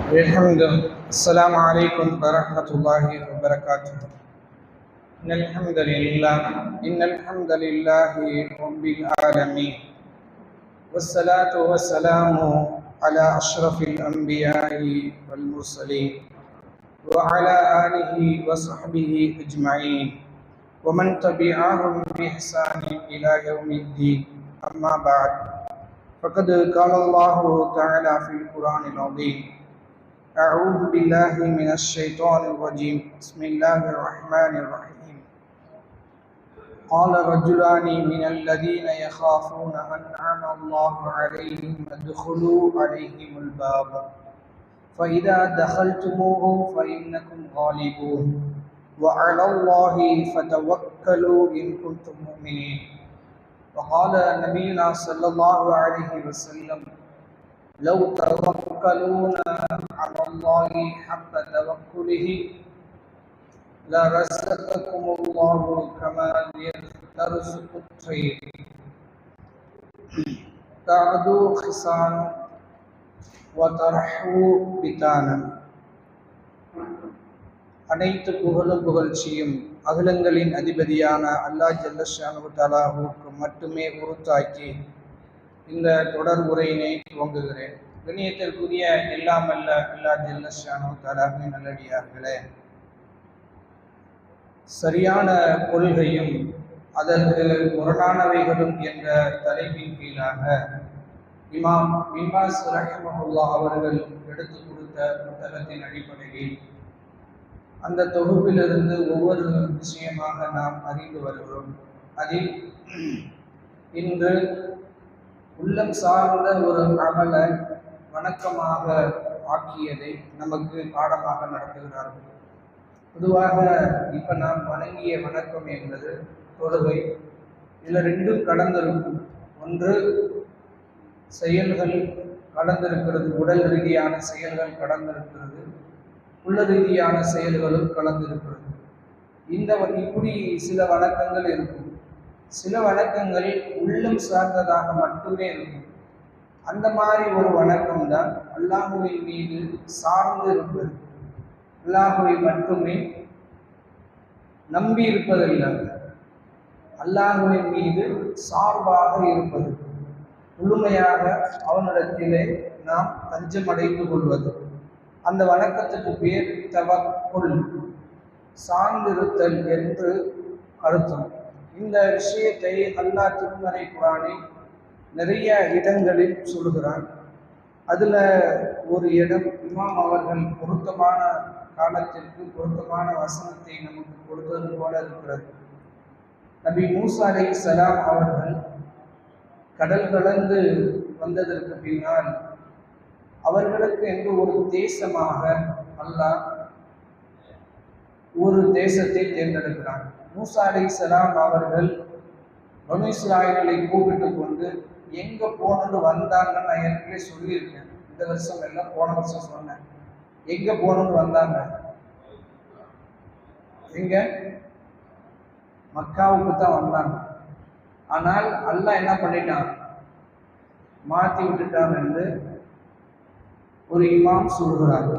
السلام عليكم ورحمة الله وبركاته. إن الحمد لله رب العالمين، والصلاة والسلام على أشرف الأنبياء والمرسلين وعلى آله وصحبه أجمعين ومن تبعهم بإحسان إلى يوم الدين. أما بعد، فقد قال الله تعالى في القرآن العظيم: أعوذ بالله من الشيطان الرجيم. بسم الله الرحمن الرحيم. قال رجلان من الذين يخافون أنعم الله عليهم ادخلوا عليهم الباب فإذا دخلتموه فإنكم غالبون وعلى الله فتوكلوا إن كنتم مؤمنين. وقال نبينا صلى الله عليه وسلم: لو توكلون على الله حق توكله لرزقكم الله كما يرزق الطير تعدو خصانا وترحو بطانا. அனைத்து புகழும் புகழ்ச்சியும் அகிலங்களின் அதிபதியான அல்லாஹ் ஜல்ல ஷானஹு தஆலாவுக்கு மட்டுமே உரித்தாக்கி இந்த தொடர் உரையினை துவங்குகிறேன். கண்ணியத்திற்குரிய எல்லாம் அல்ல அல்லாஹ் ஜல்ல ஷானஹு தஆலாவின் நல்லடியார்களே, சரியான கொள்கையும் அதற்கு முரணானவைகளும் என்ற தலைப்பின் கீழாக இமாம் பின் பாஸ் ரஹிமஹுல்லாஹ் அவர்கள் எடுத்துக் கொடுத்த புத்தகத்தின் அடிப்படையில் அந்த தொகுப்பிலிருந்து ஒவ்வொரு விஷயமாக நாம் அறிந்து வருகிறோம். அதில் இன்று உள்ளம் சார்ந்த ஒரு அமலை வணக்கமாக ஆக்கியதை நமக்கு பாடமாக நடத்துகிறார்கள். பொதுவாக இப்போ நாம் வணங்கிய வணக்கம் என்பது தொழுகை. இதில் ரெண்டும் கலந்திருக்கும். ஒன்று செயல்கள் கலந்திருக்கிறது, உடல் ரீதியான செயல்கள் கலந்திருக்கிறது, உள்ள ரீதியான செயல்களும் கலந்திருக்கிறது. இப்படி சில வணக்கங்கள் இருக்கும். சில வணக்கங்கள் உள்ளம் சார்ந்ததாக மட்டுமே இருக்கும். அந்த மாதிரி ஒரு வணக்கம் தான் அல்லாஹுவின் மீது சார்ந்து இருப்பது, அல்லாஹுவை மட்டுமே நம்பி இருப்பதில்லை, அல்லாஹுவின் மீது சார்பாக இருப்பது, முழுமையாக அவனிடத்திலே நாம் தஞ்சமடைந்து கொள்வது. அந்த வணக்கத்துக்கு பேர் தவக்குல், சார்ந்திருத்தல் என்று அர்த்தம். இந்த விஷயத்தை அல்லாஹ் திருமறை குர்ஆனில் நிறைய இடங்களில் சொல்கிறான். அதில் ஒரு இடம் இமாம் அவர்கள் பொருத்தமான காலத்திற்கு பொருத்தமான வசனத்தை நமக்கு கொடுத்தது போல இருக்கிறது. நபி மூசா அலைஹிஸ்ஸலாம் அவர்கள் கடல் கடந்து வந்ததற்கு பின்னால் அவர்களுக்கு என்று ஒரு தேசமாக அல்லாஹ் ஒரு தேசத்தை தேர்ந்தெடுக்கிறான். மூசா அலைஹிஸ்ஸலாம் அவர்கள் பனு இஸ்ராயீலை கூப்பிட்டு கொண்டு எங்கே போகணுன்னு வந்தாங்கன்னு நான் ஏற்கனவே சொல்லியிருக்கேன். இந்த வருஷம் எல்லாம் போன வருஷம் சொன்னேன். எங்கே போகணுன்னு வந்தாங்க? எங்க? மக்காவுக்கு தான் வந்தாங்க. ஆனால் அல்லாஹ் என்ன பண்ணிட்டான்? மாற்றி விட்டுட்டான் என்று ஒரு இமாம் சொல்கிறார்.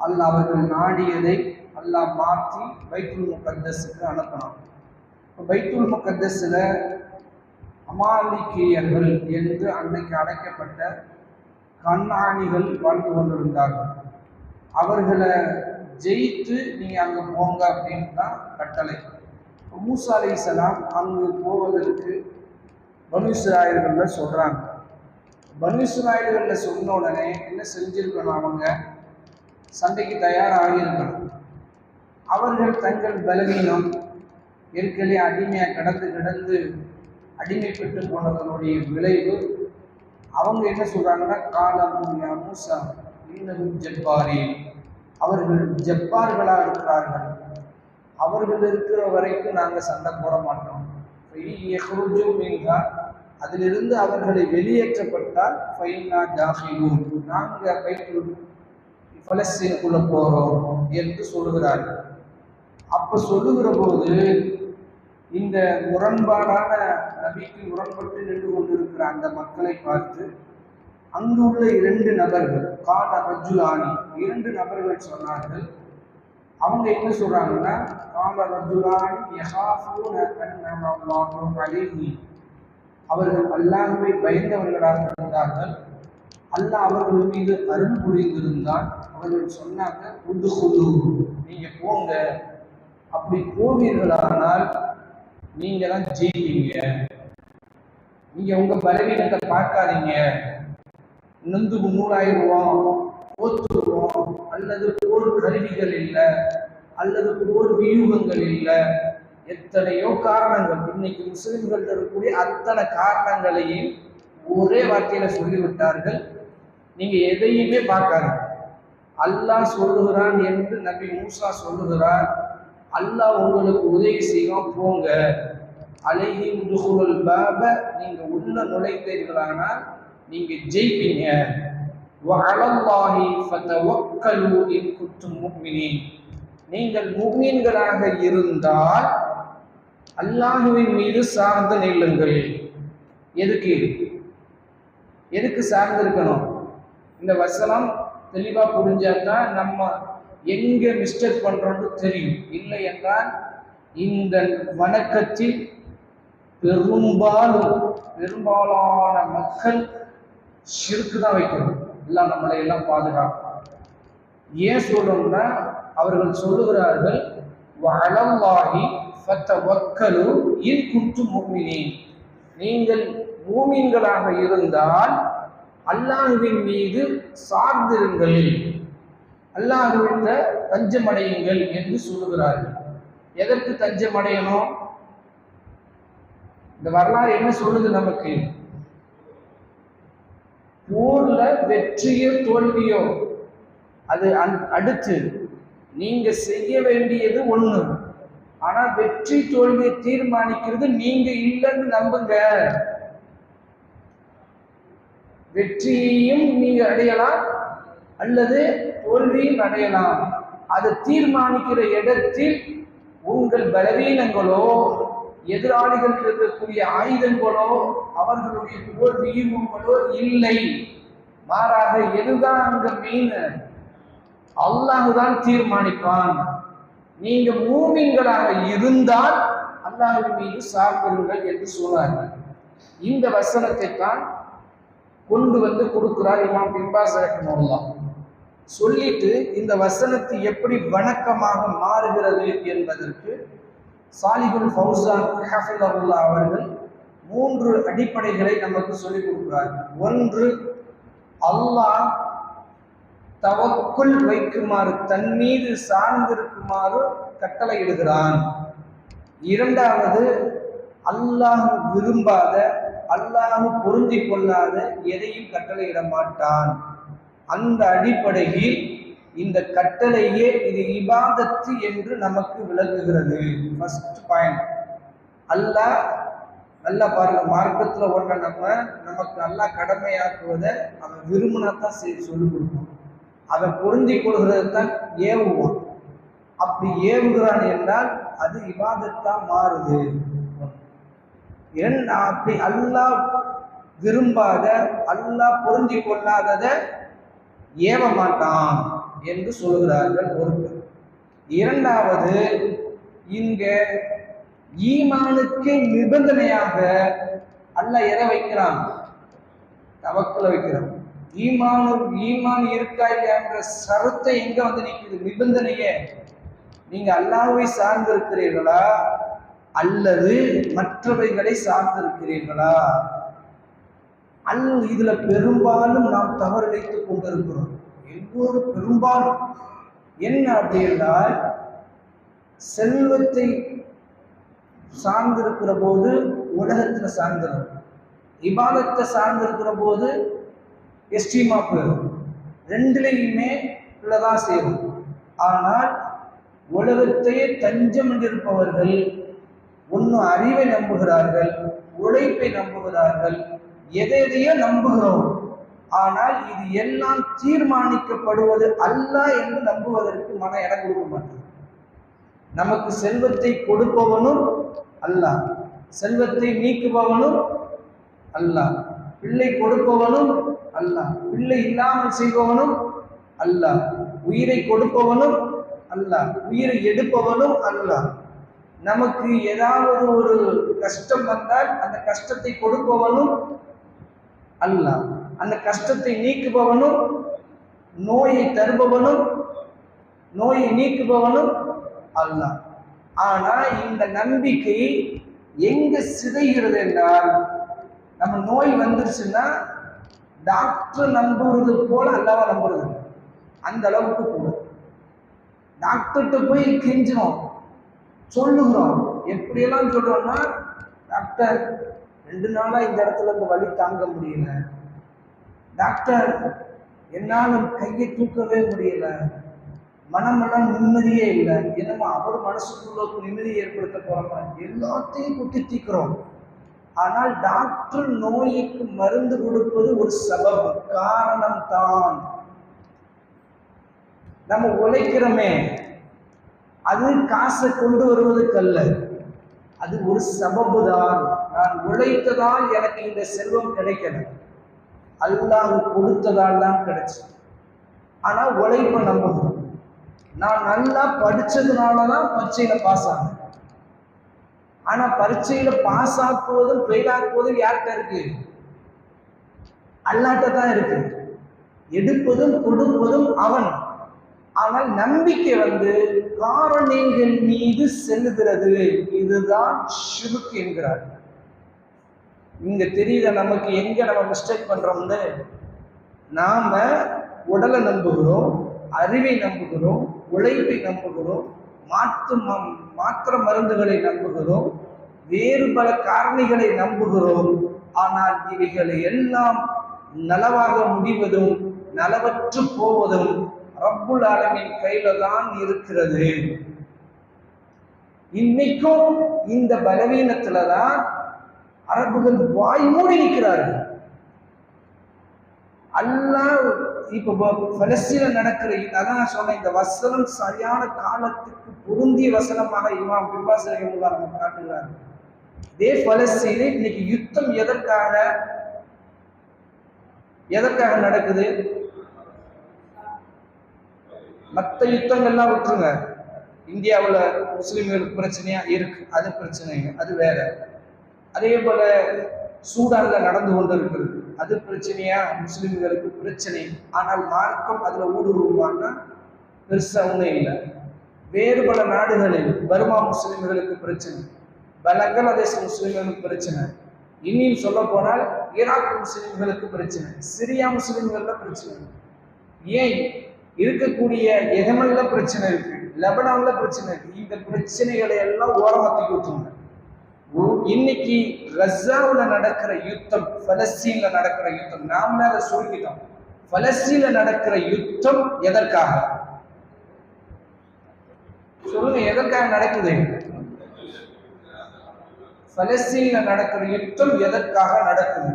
அல்லாஹ் அவர்கள் நாடியதை அல்லாஹ் மாற்றி பைத்துல் முகத்தஸுக்கு அனுப்பினான். பைத்துல் முகத்தஸில் அமாலிக்கியர்கள் என்று அன்றைக்கு அழைக்கப்பட்ட கண்ணாணிகள் வாழ்ந்து கொண்டிருந்தார்கள். அவர்களை ஜெயித்து நீங்கள் அங்கே போங்க அப்படின்னு தான் கட்டளை. மூசா அலைஹிஸ்ஸலாம் அங்கு போவதற்கு பனு இஸ்ராயீல்களில் சொல்கிறாங்க. பனு இஸ்ராயீல்களில் சொன்ன உடனே என்ன செஞ்சிருக்கணும்? அவங்க சண்டைக்கு தயாராகியிருக்கணும். அவர்கள் தங்கள் பலவீனம், ஏற்கனவே அடிமையாக கிடந்து அடிமைப்பட்டு போனதனுடைய விளைவு அவங்க என்ன சொல்கிறாங்கன்னா, காலம் மூசா இன்னும் ஜப்பாரி, அவர்கள் ஜப்பார்களாக இருக்கிறார்கள், அவர்கள் இருக்கிற வரைக்கும் நாங்கள் சண்டை போட மாட்டோம். அதிலிருந்து அவர்களை வெளியேற்றப்பட்டால் நாங்கள் பலஸ்தீனுக்குள்ள போகிறோம் என்று சொல்லுகிறார்கள். அப்போ சொல்லுகிற போது இந்த முரண்பாடான நபிக்கு முரண்பட்டு நின்று கொண்டிருக்கிற அந்த மக்களை பார்த்து அங்கு உள்ள இரண்டு நபர்கள் கால ரஜுலானி, இரண்டு நபர்கள் சொன்னார்கள். அவங்க என்ன சொல்றாங்கன்னா, கால ரஜுலானி யஹாஃபூன அன்னல்லாஹு அலைஹி, அவர்கள் அல்லாஹ்வை பயந்தவர்களாக இருந்தார்கள். அல்லாஹ் அவர்கள் மீது அருள் புரிந்திருந்தான். அவர்கள் சொன்னாங்க, உதுகுது, நீங்க போங்க, அப்படி போவீர்களானால் நீங்க தான் ஜெயிப்பீங்க, நீங்க உங்க பலவீனத்தை பார்க்காதீங்க, நொந்து நூலாயிருவோம், போத்துருவோம், அல்லது போர் கருவிகள் இல்லை, அல்லது போர் வியூகங்கள் இல்லை, எத்தனையோ காரணங்கள், இன்னைக்கு முஸ்லிம்கள் இருக்கக்கூடிய அத்தனை காரணங்களையும் ஒரே வார்த்தையில சொல்லிவிட்டார்கள். நீங்க எதையுமே பார்க்காது, அல்லாஹ் சொல்லுகிறான் என்று நபி மூசா சொல்லுகிறார், அல்லாஹ் உங்களுக்கு உதவி செய்வோம், போங்க, அலைஹிம் துஹுல் பாப, நீங்க உள்ள நுழைந்தீர்களானால் நீங்க ஜெயிப்பீங்க, வஅலல்லாஹி ஃபதவக்கலு இன் குன்தும் முஃமினீன், நீங்கள் முஃமின்களாக இருந்தால் அல்லாஹ்வின் மீது சார்ந்து நில்லுங்கள். எதுக்கு சார்ந்து இருக்கணும்? இந்த வசனம் தெளிவா புரிஞ்சாதான் நம்ம எங்க மிஸ்டேக் பண்றோம்னு தெரியும். இல்லை என்றால் இந்த வணக்கத்தில் பெரும்பாலான மக்கள் ஷிர்க் தான் வைக்கணும். எல்லாம் நம்மளை எல்லாம் பாதுகாக்கும். ஏன் சொல்றோம்னா, அவர்கள் சொல்லுகிறார்கள், வஅலல்லாஹி ஃபதவக்கலு இன் குன்தும் முஃமினீன், நீங்கள் மூமின்களாக இருந்தால் அல்லாஹ்வின் மீது சார்ந்திருங்கள், அல்லாஹ்வின் தஞ்சமடையுங்கள் என்று சொல்லுகிறார்கள். எதற்கு தஞ்சமடையணும்? இந்த வரலாறு என்ன சொல்லுது நமக்கு? போர்ல வெற்றியோ தோல்வியோ அது அடுத்து, நீங்க செய்ய வேண்டியது ஒண்ணு, ஆனா வெற்றி தோல்வியை தீர்மானிக்கிறது நீங்க இல்லைன்னு நம்புங்க. வெற்றியையும் நீங்க அடையலாம், அல்லது தோல்வியும் அடையலாம். அதை தீர்மானிக்கிற இடத்தில் உங்கள் பலவீனங்களோ, எதிராளிகள் இருக்கக்கூடிய ஆயுதங்களோ, அவர்களுடைய போர் வியூகங்களோ இல்லை. மாறாக எதுதான் அங்க மெயின்? அல்லாஹுதான் தீர்மானிப்பான். நீங்க மூமின்களாக இருந்தால் அல்லாஹ்வின் மீது சார்ந்திருங்கள் என்று சொன்னார்கள். இந்த வசனத்தை தான் கொண்டு வந்து கொடுக்கிறார் இமாம் பின் பாஸ் ரஹ்மத்துல்லாஹ். சொல்லிட்டு இந்த வசனத்தை எப்படி வணக்கமாக மாறுகிறது என்பதற்கு சாலிஹுல் ஃபௌசான் ஹஃபிதஹுல்லாஹ் அவர்கள் 3 அடிப்படைகளை நமக்கு சொல்லிக் கொடுக்கிறார்கள். ஒன்று, அல்லாஹ் தவக்குல் வைக்குமாறு, தன் மீது சார்ந்திருக்குமாறு கட்டளை இடுகிறான். இரண்டாவது, அல்லாஹ் விரும்பாத, அல்லாஹ் பொருந்தி கொள்ளாத எதையும் கட்டளையிட மாட்டான். அந்த அடிப்படையில் இந்த கட்டளையே இது இபாதத்து என்று நமக்கு விளங்குகிறது. ஃபர்ஸ்ட் பாயிண்ட், அல்லாஹ் நல்லா பாருங்க, மார்க்கத்துல ஒன்றை நமக்கு நல்லா கடமையாக்குவதை அவன் விரும்பினாத்தான் சொல்லிக் கொடுப்பான், அவன் பொருந்தி கொள்கிறது தான் ஏவுவான். அப்படி ஏவுகிறான் என்றால் அது இபாதத்தா மாறுது. அப்படி அல்லாஹ் விரும்பாத, அல்லாஹ் பொருந்தி கொள்ளாதத ஏவ மாட்டான் என்று சொல்கிறார்கள். பொறுப்பு. இரண்டாவது, இங்க ஈமானுக்கு நிபந்தனையாக அல்லாஹ் எதை வைக்கிறான்? தவக்குல வைக்கிறான். ஈமான் இருக்கா இல்லையா என்ற சரத்தை எங்க வந்து நிற்குது? நிபந்தனையே. நீங்க அல்லாஹ்வை சார்ந்திருக்கிறீர்களா அல்லது மற்றவைகளை சார்ந்திருக்கிறீர்களா? இதுல பெரும்பாலும் நாம் தவறிழைத்துக் கொண்டிருக்கிறோம். எல்லோரும் பெரும்பாலும் என்ன அப்படி என்றால், செல்வத்தை சார்ந்திருக்கிற போது உலகத்துல சார்ந்திருக்கும், இபாதத்தை சார்ந்திருக்கிற போது எஸ்டீமா போயிடும். ரெண்டுலையுமே உள்ளதான் சேரும். ஆனால் உலகத்தையே தஞ்சம் என்றிருப்பவர்கள் ஒன்று அறிவை நம்புகிறார்கள், உழைப்பை நம்புகிறார்கள், எதையோ நம்புகிறோம். ஆனால் இது எல்லாம் தீர்மானிக்கப்படுவது அல்லாஹ் என்று நம்புவதற்கு மன இடம் கொடுக்க மாட்டோம். நமக்கு செல்வத்தை கொடுப்பவனும் அல்லாஹ், செல்வத்தை நீக்குபவனும் அல்லாஹ், பிள்ளை கொடுப்பவனும் அல்லாஹ், பிள்ளை இல்லாமல் செய்பவனும் அல்லாஹ், உயிரை கொடுப்பவனும் அல்லாஹ், உயிரை எடுப்பவனும் அல்லாஹ். நமக்கு ஏதாவது ஒரு கஷ்டம் வந்தால் அந்த கஷ்டத்தை கொடுப்பவனும் அல்லாஹ், அந்த கஷ்டத்தை நீக்குபவனும், நோயை தருபவனும் நோயை நீக்குபவனும் அல்லாஹ். ஆனா இந்த நம்பிக்கை எங்க சிதைகிறது என்றால், நம்ம நோய் வந்துருச்சுன்னா டாக்டர் நம்புறது போல அல்லாஹ்வை நம்புறது அந்த அளவுக்கு கூட. டாக்டர்கிட்ட போய் கெஞ்சினோம், சொல்லுகிறோம். எப்படியெல்லாம் சொல்றோம்னா, டாக்டர் 2 நாளா இந்த இடத்துல இந்த வலி தாங்க முடியல, டாக்டர் என்னால கையை தூக்கவே முடியல, மனமெல்லாம் நிம்மதியே இல்லை, என்னமோ அவர் மனசுக்குள்ள நிம்மதியை ஏற்படுத்த போறோமா, எல்லாத்தையும் குட்டி தீக்கிறோம். ஆனால் டாக்டர் நோய்க்கு மருந்து கொடுப்பது ஒரு சபம், காரணம் தான். நம்ம உழைக்கிறோமே, அது காசை கொண்டு வருவதற்கல்ல, அது ஒரு சபபு தான். நான் உழைத்ததால் எனக்கு இந்த செல்வம் கிடைக்கல, அல்லாஹ் கொடுத்ததால் தான் கிடைச்சு. ஆனா உழைப்பை நம்புகிறோம். நான் நல்லா படிச்சதுனாலதான் பரீட்சையில பாஸ் ஆனேன். ஆனா பரீட்சையில பாஸ் ஆக்குவதும் ஃபெயில் ஆக்குவதும் யார்கிட்ட இருக்கு? அல்லாஹ்ட்ட தான் இருக்கு. எடுப்பதும் கொடுப்பதும் அவன். ஆனால் நம்பிக்கை காரணங்கள் மீது செல்லுகிறது. இதுதான் ஷிர்க் என்கிறார். இங்க தெரியுத நமக்கு எங்க நம்ம மிஸ்டேக் பண்றோம்னு. நாம உடலை நம்புகிறோம், அறிவை நம்புகிறோம், உழைப்பை நம்புகிறோம், மாத்திர மருந்துகளை நம்புகிறோம், வேறு பல காரணிகளை நம்புகிறோம். ஆனால் இவைகளை எல்லாம் நலவாக முடிவதும் நலவற்று போவதும் ரப்புல் ஆலமீன் கையில தான் இருக்கிறது. இன்னைக்கும் இந்த பலவீனத்துலதான் அரபுகள் வாய் மூடி நிற்கிறார்கள். அல்லாஹ் இப்ப பலஸ்தீன நடக்கிற, அதான் சொன்ன, இந்த வசனம் சரியான காலத்துக்கு பொருந்திய வசனமாக இமாம் பிபாஸ் ரஹிமஹுல்லாஹ் நம்ம காட்டுகிறார். இதே பலஸ்தீன இன்னைக்கு யுத்தம் எதற்காக நடக்குது? மற்ற யுத்தங்கள்லாம் விட்டுருங்க, இந்தியாவில் முஸ்லிம்களுக்கு பிரச்சனையா இருக்கு, அது பிரச்சனைங்க, அது வேற. அதே போல சூடான்ல நடந்து கொண்டு இருக்கிறது, அது பிரச்சனையா, முஸ்லிம்களுக்கு பிரச்சனை. ஆனால் மார்க்கம் அதுல ஊடுருவான்னா பெருசா ஒன்றும் இல்லை. வேறு பல நாடுகளில் பர்மா முஸ்லிம்களுக்கு பிரச்சனை, பங்களாதேஷ் முஸ்லிம்களுக்கு பிரச்சனை, இன்னும் சொல்ல போனால் ஈராக் முஸ்லிம்களுக்கு பிரச்சனை, சிரியா முஸ்லிம்கள்ல பிரச்சனை, ஏன் இருக்கக்கூடிய எகமன்ல பிரச்சனை இருக்கு, லெபனான்ல பிரச்சனை இருக்கு. இந்த பிரச்சனைகளை எல்லாம் ஓரமாக்கி விட்டுருங்க. இன்னைக்கு கஸாவுல நடக்கிற யுத்தம், பலஸ்தீன்ல நடக்கிற யுத்தம், நாமளே அதை சொல்லிக்கிட்டோம். பலஸ்தீன்ல நடக்கிற யுத்தம் எதற்காக சொல்லுங்க? எதற்காக நடக்குது? பலஸ்தீன்ல நடக்கிற யுத்தம் எதற்காக நடக்குது?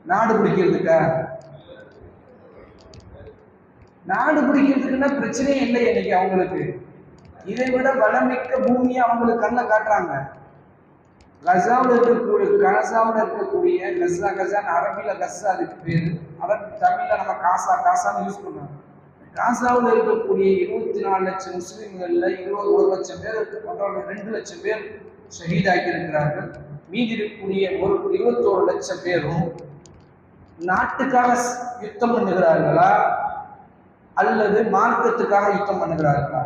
நாடு பிடிக்கிறதுக்கா? நாடு பிடிக்கிறதுக்குன்னா பிரச்சனையே இல்லை. இன்னைக்கு அவங்களுக்கு இதை விட வளமிக்க பூமியை அவங்களுக்கு கண்ணில் காட்டுறாங்க. கஸாவில் இருக்கக்கூடிய கஸான்னு அரபியில கஸா, அதுக்கு பேரு. தமிழ்ல நம்ம காசான்னு யூஸ் பண்றோம். காசாவில் இருக்கக்கூடிய 24 லட்சம் முஸ்லிம்கள்ல 1 லட்சம் பேர், 2 லட்சம் பேர் ஷஹீதாக்கி இருக்கிறார்கள். மீதி இருக்கக்கூடிய 21 லட்சம் பேரும் நாட்டுக்காக யுத்தம் பண்ணுகிறார்களா அல்லது மார்க்கத்துக்காக யுத்தம் பண்ணுகிறார்களா?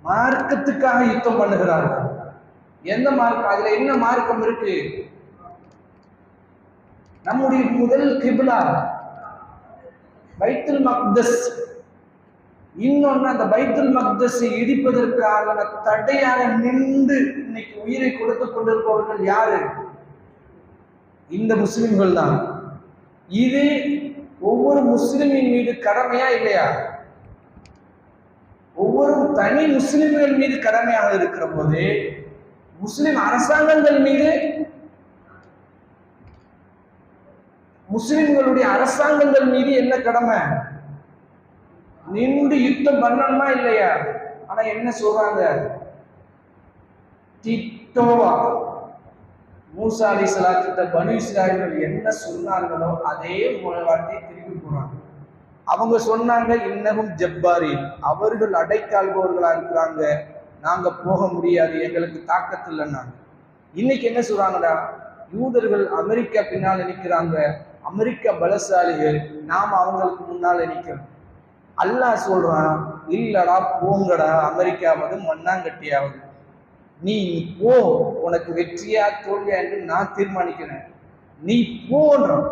மார்க்கத்துக்காக யுத்தம் பண்ணுகிறார்கள். எந்த மார்க்கம்? அதுல என்ன மார்க்கம் இருக்கு? நம்முடைய முதல் கிப்லா பைத்துல் மக்தஸ். இன்னொன்னு, அந்த பைத்துல் மக்தஸை இடிப்பதற்காக தடையாக நின்று இன்னைக்கு உயிரை கொடுத்துக் கொண்டிருப்பவர்கள் யாரு? இந்த முஸ்லிம்கள் தான். இது ஒவ்வொரு முஸ்லிமின் மீது கடமையா இல்லையா? ஒவ்வொரு தனி முஸ்லிம்கள் மீது கடமையாக இருக்கிற போது, முஸ்லிம் அரசாங்கங்கள் மீது, முஸ்லிம்களுடைய அரசாங்கங்கள் மீது என்ன கடமை? நின்று யுத்தம் பண்ணணுமா இல்லையா? ஆனா என்ன சொல்றாங்க? டிட்டோவா மூசா அலைஹிஸ்ஸலாத்து பனு இஸ்ராயீல்கள் என்ன சொன்னார்களோ அதே வார்த்தையை திருப்பி போறாங்க. அவங்க சொன்னாங்க, இன்னகும் ஜப்பாரி, அவர்கள் அடைக்கால்பவர்களா இருக்கிறாங்க, நாங்க போக முடியாது, எங்களுக்கு தாக்கத்து இல்லைன்னாங்க. இன்னைக்கு என்ன சொல்றாங்கடா, யூதர்கள் அமெரிக்கா பின்னால நிற்கிறாங்க, அமெரிக்கா பலசாலிகள், நாம் அவங்களுக்கு முன்னால நிற்கிறோம். அல்லாஹ் சொல்றான், இல்லடா போங்கடா, அமெரிக்காவது மண்ணாங்கட்டியாவது, நீ போ, உனக்கு வெற்றியா தோல்வியா என்று நான் தீர்மானிக்கிறேன், நீ போன்றோம்.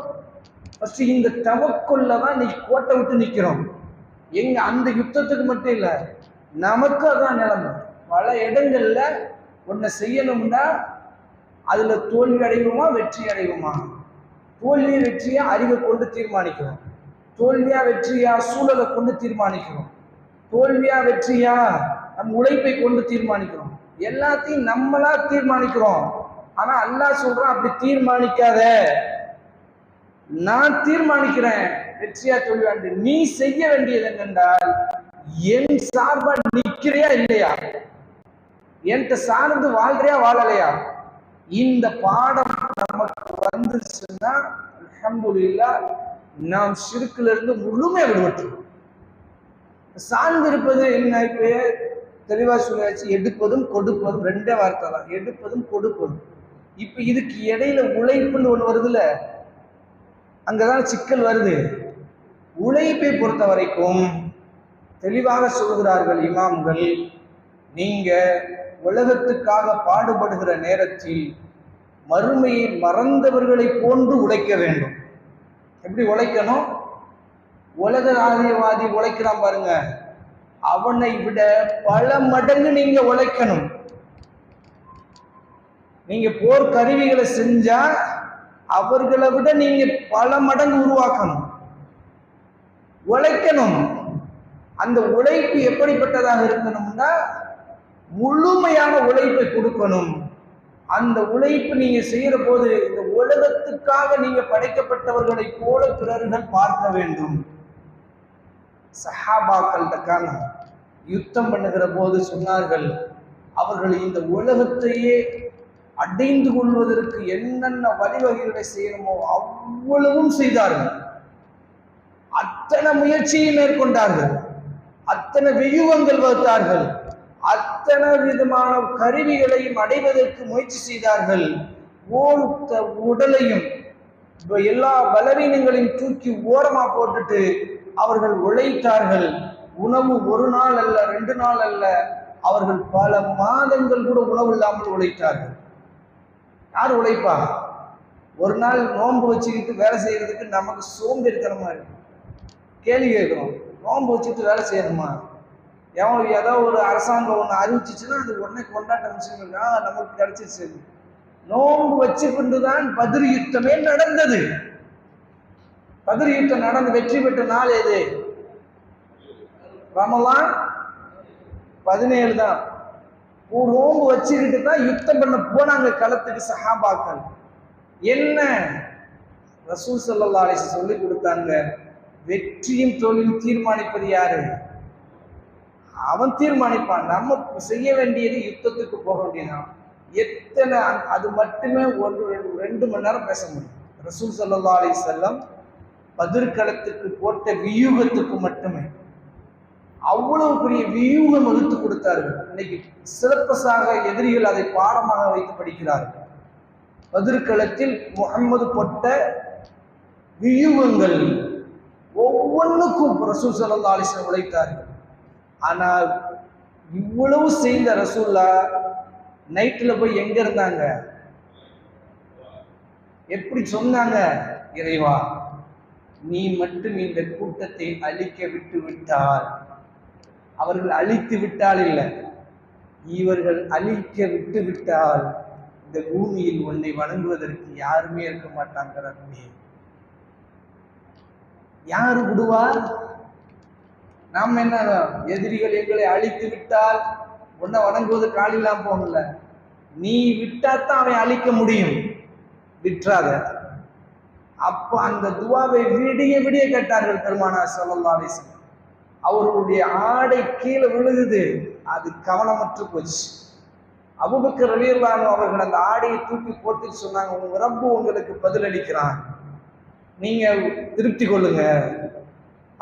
ஃபர்ஸ்ட் இந்த தவக்குள்ள தான் நீ கோட்டை விட்டு நிற்கிறோம். எங்க அந்த யுத்தத்துக்கு மட்டும் இல்லை, நமக்கு அதான் நிலைமை. பல இடங்கள்ல ஒன்றை செய்யணும்னா அதுல தோல்வி அடைவோமா வெற்றி அடைவோமா? தோல்வியை வெற்றியா அறிவை கொண்டு தீர்மானிக்கிறோம், தோல்வியா வெற்றியா சூழலை கொண்டு தீர்மானிக்கிறோம், தோல்வியா வெற்றியா நம் உழைப்பை கொண்டு தீர்மானிக்கிறோம். எல்லாத்தையும் நம்மளா தீர்மானிக்கிறோம். ஆனா அல்லாஹ் சொல்றான், அப்படி தீர்மானிக்காத, நான் தீர்மானிக்கிறேன் வெற்றியா தோல்வியா. நீ செய்ய வேண்டியது என்னென்றால், என் சார்பா நிக்கிறியா இல்லையா, என்கிட்ட சார்ந்து வாழ்றியா வாழலையா. இந்த பாடம் நமக்கு வந்துச்சுன்னா அல்ஹம்துலில்லாஹ், நாம் ஷிர்க்ல இருந்து முழுமையா விடுபட்டுருவோம். சார்ந்து இருப்பது என்ன, இப்ப தெளிவா சொல்லியாச்சு, எடுப்பதும் கொடுப்பதும் ரெண்டே வார்த்தை தான், எடுப்பதும் கொடுப்பதும். இப்ப இதுக்கு இடையில உழைப்புன்னு ஒண்ணு வருதுல்ல, அங்கதான் சிக்கல் வருது. உழைப்பை பொறுத்த வரைக்கும் தெளிவாக சொல்கிறார்கள் இமாம்கள், நீங்க உலகத்துக்காக பாடுபடுகிற நேரத்தில் மறுமையை மறந்தவர்களை போன்று உழைக்க வேண்டும். எப்படி உழைக்கணும்? உலக ஆதியவாதி உழைக்கிறான் பாருங்க, அவனை விட பல மடங்கு நீங்க உழைக்கணும். நீங்க போர் கருவிகளை செஞ்சா அவர்களை விட நீங்க பல மடங்கு உருவாக்கணும், உழைக்கணும். அந்த உழைப்பு எப்படிப்பட்டதாக இருக்கணும்னா, முழுமையான உழைப்பை கொடுக்கணும். அந்த உழைப்பு நீங்க செய்யற போது இந்த உலகத்துக்காக நீங்க படைக்கப்பட்டவர்களை போல பிறர்கள் பார்க்க வேண்டும். சஹாபாக்கள் யுத்தம் பண்ணுகிற போது சொன்னார்கள், அவர்கள் இந்த உலகத்தையே அடைந்து கொள்வதற்கு என்னென்ன வழிவகைகளை செய்யணுமோ அவ்வளவும் செய்தார்கள். அத்தனை முயற்சியை மேற்கொண்டார்கள், அத்தனை வியூகங்கள் வகுத்தார்கள், அத்தனை விதமான கருவிகளையும் அடைவதற்கு முயற்சி செய்தார்கள். உடலையும் எல்லா பலவீனங்களையும் தூக்கி ஓரமா போட்டுட்டு அவர்கள் உழைத்தார்கள். உணவு ஒரு நாள் அல்ல, 2 நாள் அல்ல, அவர்கள் பல மாதங்கள் கூட உணவு இல்லாமல் உழைத்தார்கள். யார் உழைப்பா? ஒரு நாள் நோன்பு வச்சுக்கிட்டு வேலை செய்யறதுக்கு நமக்கு சோம்பேறித்தனமா இருக்கு. கேள்வி கேட்கிறோம், நோன்பு வச்சுட்டு வேலை செய்யணுமா? ஏதோ ஒரு அரசாங்கம் ஒன்று அறிவிச்சிச்சுன்னா அது உடனே கொண்டாட்ட விஷயங்கள்னா நமக்கு கிடைச்சிச்சு. நோன்பு வச்சுக்கொண்டு தான் பத்ர் யுத்தமே நடந்தது. பத்ர் யுத்தம் நடந்து வெற்றி பெற்ற நாள் எது? ரமலான் 17 தான். நோன்பு வச்சுக்கிட்டு தான் யுத்தம் பண்ண போனாங்க களத்துக்கு சஹாபாக்கள். என்ன ரசூல் ஸல்லல்லாஹு அலைஹி வஸல்லம் சொல்லி கொடுத்தாங்க, வெற்றியும் தோல்வியும் தீர்மானிப்பது யாரு? அவன் தீர்மானிப்பான். நம்ம செய்ய வேண்டியது யுத்தத்துக்கு போக வேண்டியதான். எத்தனை அது மட்டுமே 1-2 மணி நேரம் பேச முடியும். ரசூல் ஸல்லல்லாஹு அலைஹி வஸல்லம் பத்ர் களத்துக்கு போட்ட வியூகத்துக்கு மட்டுமே அவ்வளவு பெரிய வியூகம் வகுத்து கொடுத்தார்கள். இன்னைக்கு சிறப்பசாக எதிரிகள் அதை பாடமாக வைத்து படிக்கிறார்கள். பத்ர் களத்தில் முஹம்மது போட்ட வியூகங்கள் ஒவ்வொன்றுக்கும் ரசூல் ஸல்லல்லாஹு அலைஹி வஸல்லம் உழைத்தார்கள். ஆனால் இவ்வளவு செய்த ரசூல்லா நைட்ல போய் எங்க இருந்தாங்க? எப்படி சொன்னாங்க? இறைவா, நீ மட்டும் இந்த கூட்டத்தை அழிக்க விட்டு விட்டால், அவர்கள் அழித்து விட்டால் இல்லை, இவர்கள் அழிக்க விட்டு விட்டால் இந்த பூமியில் உன்னை வணங்குவதற்கு யாருமே இருக்க மாட்டாங்க. ரப்பே, யாரு விடுவார்? நாம் என்ன, எதிரிகள் எங்களை அழித்து விட்டால் உன்னை வணங்குவதற்கு ஆள் இல்லாம போகல. நீ விட்டாத்தான் அவன் அழிக்க முடியும், விட்டுறாத. அப்ப அந்த துவாவை விடிய விடிய கேட்டார்கள் பெருமானார் ஸல்லல்லாஹு அலைஹி வஸல்லம். அவர்களுடைய ஆடை கீழே விழுகுது, அது கவனமற்று போச்சு. அபூபக்கர் ரலியல்லாஹு அன்ஹு அவர்கள் அந்த ஆடையை தூக்கி போட்டு சொன்னாங்க, உங்க ரப்பு உங்களுக்கு பதிலளிக்கிறான், நீங்க திருப்தி கொள்ளுங்க.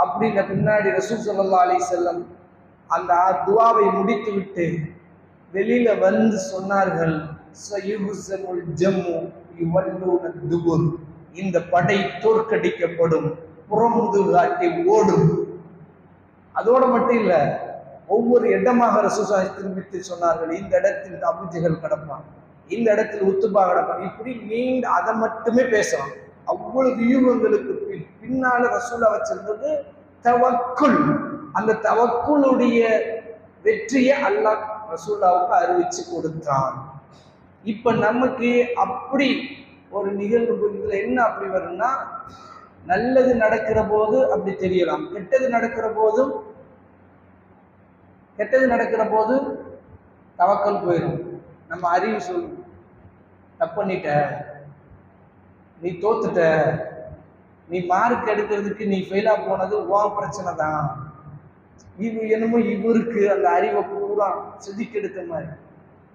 அப்படின்ற பின்னாடி ரசூல் ஸல்லல்லாஹு அலைஹி வஸல்லம் அந்த துஆவை முடித்து விட்டு வெளியில வந்து சொன்னார்கள், சயுஹ்ஸமுல் ஜம்மு யுவல்லூன துபுர், இந்த படை தோற்கடிக்கப்படும், புறமுதுகாட்டி ஓடும். அதோட மட்டும் இல்ல, ஒவ்வொரு இடமாக ரசூலுல்லாஹி திரும்பித்து சொன்னார்கள், இந்த இடத்தில் அபூஜஹல் கிடப்பான், இந்த இடத்தில் உத்துபா கிடப்பான். இப்படி நீங்க அதை மட்டுமே பேசலாம். அவ்வளவு யூகங்களுக்கு பின்னால ரசூலா வச்சிருந்தது தவக்குல். அந்த தவக்குலுடைய வெற்றியை அல்லாஹ் ரசூலாவுக்கு அறிவிச்சு கொடுத்தான். இப்ப நமக்கு அப்படி ஒரு நிகழ்வு இதுல என்ன அப்படி வரும்னா, நல்லது நடக்கிற போது அப்படி தெரியலாம், கெட்டது நடக்கிற போது தவக்கல் போயிடும். நம்ம அறிவு சொல்லும், தப்பு பண்ணிட்ட, நீ தோத்துட்ட, நீ மார்க் எடுக்கிறதுக்கு நீ ஃபெயிலா போனது உன் பிரச்சனை தான். இது என்னமோ இவருக்கு அந்த அறிவை பூரா செதுக்கெடுத்த மாதிரி,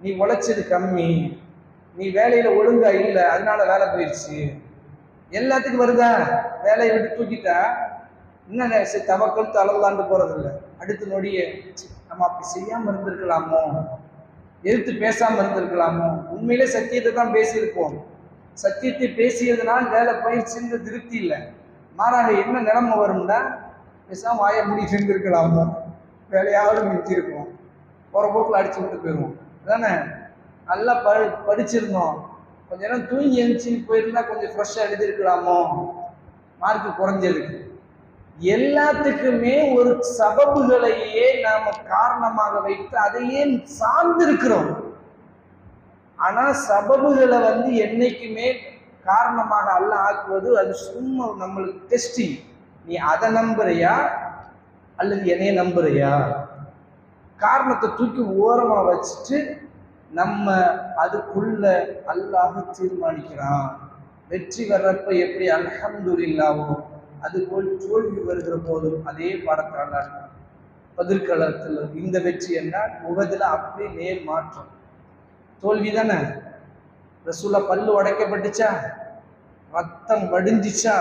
நீ உழைச்சது கம்மி, நீ வேலையில ஒழுங்கா இல்லை, அதனால வேலை போயிடுச்சு. எல்லாத்துக்கும் வருதா, வேலையை விட்டு தூக்கிட்டா இன்னும் தவக்கல் தளர்லாண்டு போறது இல்லை. அடுத்த நொடியே நம்ம அப்படி செய்யாம இருந்திருக்கலாமோ, எதிர்த்து பேசாம இருந்திருக்கலாமோ, உண்மையிலே சத்தியத்தை தான் பேசியிருப்போம், சத்தியத்தை பேசியதுனால் வேலை பயிற்சின்ற திருப்தி இல்லை, மாறாக என்ன நிலைமை வரும்னா, பேசாம வாய முடி செஞ்சிருக்கலாமோ, வேலையாவது மிஞ்சிருக்கோம், போற போக்கில் அடிச்சு விட்டு போயிடுவோம். அதானே, நல்லா படிச்சிருந்தோம், கொஞ்ச நேரம் தூங்கி எழுந்துச்சு போயிருந்தா கொஞ்சம் ஃப்ரெஷ்ஷாக எழுதியிருக்கலாமோ, மார்க்கு குறைஞ்சதுக்கு. எல்லாத்துக்குமே ஒரு சபபுகளையே நாம காரணமாக வைத்து அதையே சார்ந்திருக்கிறோம். ஆனா சபபுகளை என்னைக்குமே காரணமாக அல்ல ஆக்குவது அது சும்மா நம்மளுக்கு டெஸ்டிங். நீ அதை நம்புறியா அல்லது என்னைய நம்புறியா? காரணத்தை தூக்கி ஓரமா வச்சுட்டு நம்ம அதுக்குள்ள அல்லாஹ் தீர்மானிக்கிறான். வெற்றி வர்றப்ப எப்படி அல்ஹம்துலில்லாஹோ அதுபோல் தோல்வி வருகிற போதும் அதே பாடத்தால் பதிர்களத்தில் இந்த வெற்றி என்றால் உகதில் அப்படி நேர் மாற்றம். தோல்வி தானே, ரசூலா பல்லு உடைக்கப்பட்டுச்சா, ரத்தம் வடிஞ்சிச்சா,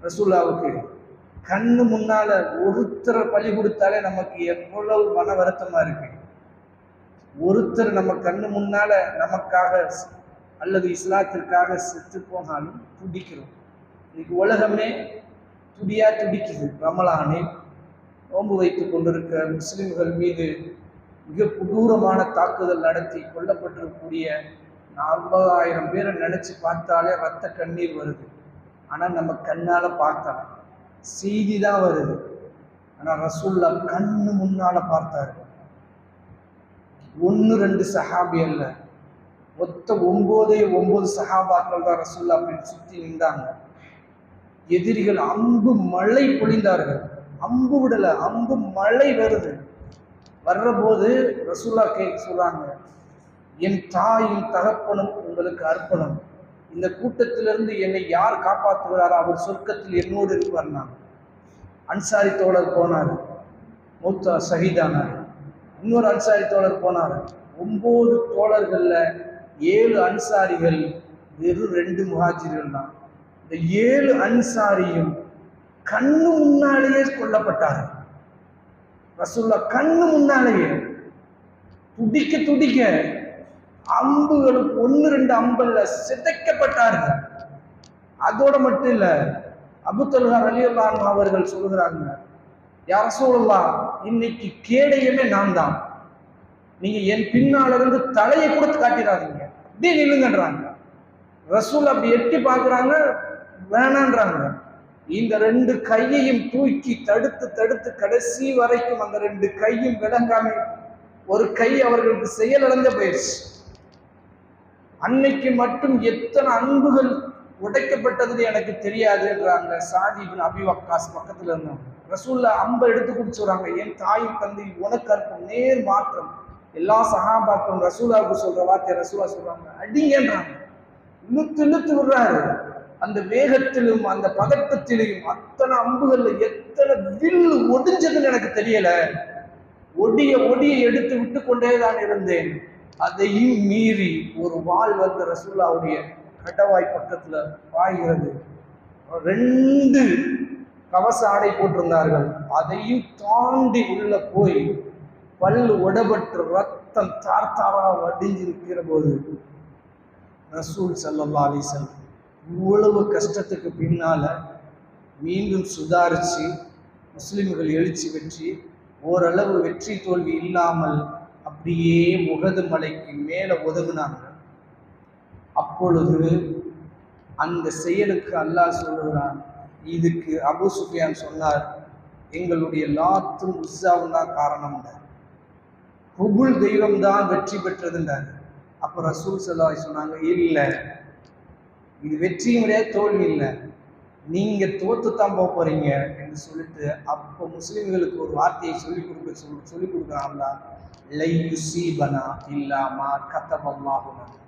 ரசூலாவுக்கு கண்ணு முன்னால ஒருத்தரை பலி கொடுத்தாலே நமக்கு எவ்வளவு மன வருத்தமா இருக்கு. ஒருத்தர் நம்ம கண்ணு முன்னால நமக்காக அல்லது இஸ்லாத்திற்காக செத்து போனாலும் துடிக்கிறோம். இன்னைக்கு உலகமே துடிக்குது. ரமலானில் நோன்பு வைத்துக் கொண்டிருக்க முஸ்லிம்கள் மீது மிக கொடூரமான தாக்குதல் நடத்தி கொல்லப்பட்டிருக்கக்கூடிய 40,000 பேரை நினைச்சு பார்த்தாலே ரத்த கண்ணீர் வருது. ஆனா நம்ம கண்ணால பார்க்கலாம், செய்தி தான் வருது. ஆனா ரசூல்லா கண்ணு முன்னால பார்த்தாரு. 1-2 சஹாபி அல்ல, மொத்த 9 சஹாபாக்கள் தான் ரசூல்லா அப்படின்னு சுத்தி நின்றாங்க. எதிரிகள் அம்பு மழை பொழிந்தார்கள். அம்பு விடல, அம்பு மழை வருது. வர்ற போது ரசூல்லா சொல்றாங்க, என் தாயும் தகப்பனும் உங்களுக்கு அர்ப்பணம், இந்த கூட்டத்திலிருந்து என்னை யார் காப்பாற்றுகிறாரோ அவர் சொர்க்கத்தில் என்னோடு இருப்பார்னா. அன்சாரி தோழர் போனார், மூத்தா ஷஹீதானார். இன்னொரு அன்சாரி தோழர் போனார். 9 தோழர்கள்ல 7 அன்சாரிகள், வெறும் 2 முஹாஜிர்கள் தான். இந்த 7 அன்சாரியும் கண்ணு முன்னாலேயே கொல்லப்பட்டார்கள். ரசூல்லா கண்ணு முன்னாலேயே துடிக்க அம்புகளுக்கு 1-2 அம்பல்ல சிதைக்கப்பட்டார்கள். அதோட மட்டும் இல்ல, அபூ தல்ஹா ரலியல்லாஹு அன்ஹு அவர்கள் சொல்கிறாங்க, யா ரசூலுல்லாஹ், இன்னைக்கு கேடயமே நான் தான், நீங்க என் பின்னால இருந்து தலையை கூட காட்டிடாதீங்க, அப்படியே நில்லுங்கன்றாங்க. ரசூல் அப்படி எட்டி பார்க்குறாங்க, வேணான்றாங்க. இந்த 2 கையையும் தூக்கி தடுத்து கடைசி வரைக்கும் அந்த 2 கையும் விளங்காம ஒரு கை அவர்களுக்கு செயலிழந்த போயிடுச்சு. அன்னைக்கு மட்டும் எத்தனை அன்புகள் உடைக்கப்பட்டது எனக்கு தெரியாதுன்றாங்க. சாதி இப்னு அபி வக்காஸ் பக்கத்துல இருந்தாங்க. ரசூல்லா அம்பை எடுத்து குடிச்சுறாங்க, என் தாயும் தந்தை உனக்கு அர்ப்பம், நேர் மாற்றம். எல்லா சஹாபாக்களும் ரசூலாவுக்கு சொல்ற வார்த்தை ரசூலா சொல்றாங்க, அடிங்கன்றாங்க. இழுத்து விடுறாரு. அந்த வேகத்திலும் அந்த பதட்டத்திலையும் அத்தனை அம்புகள்ல எத்தனை வில்லு ஒடிஞ்சதுன்னு எனக்கு தெரியல. ஒடிய எடுத்து விட்டு கொண்டேதான் இருந்தேன். அதையும் மீறி ஒரு வாள் வந்து ரசூலுல்லாஹ்வுடைய கடவாய் பக்கத்துல பாய்கிறது. 2 கவச ஆடை போட்டிருந்தார்கள். அதையும் தாண்டி உள்ள போய் பல்லு உடபட்டு ரத்தம் தார்த்தாரா வடிஞ்சு நிற்கிற போது ரசூல் ஸல்லல்லாஹு அலைஹி வஸல்லம் இவ்வளவு கஷ்டத்துக்கு பின்னால மீண்டும் சுதாரிச்சு முஸ்லிம்கள் எழுச்சி பெற்று ஓரளவு வெற்றி தோல்வி இல்லாமல் அப்படியே உஹது மலைக்கு மேலே ஒதுங்கினாங்க. அப்பொழுது அந்த செயலுக்கு அல்லாஹ் சொல்லுகிறான், இதுக்கு அபூ சுஃபியான் சொன்னார், எங்களுடைய லாத்தும் உஸ்ஸாவும் தான் காரணம், ஹுபுல் தெய்வம் தான் வெற்றி பெற்றதுன்றார். அப்போ ரசூல் ஸல்லல்லாஹு அலைஹி சொன்னாங்க, இல்லை, இது வெற்றியும் கிடையாது தோல்வி இல்லை, நீங்க தோத்துத்தான் போக போறீங்க என்று சொல்லிட்டு அப்போ முஸ்லிம்களுக்கு ஒரு வார்த்தையை சொல்லிக் கொடுக்குறாங்களா, லை யுஸீபனா இல்லா மா கதபல்லாஹு லனா.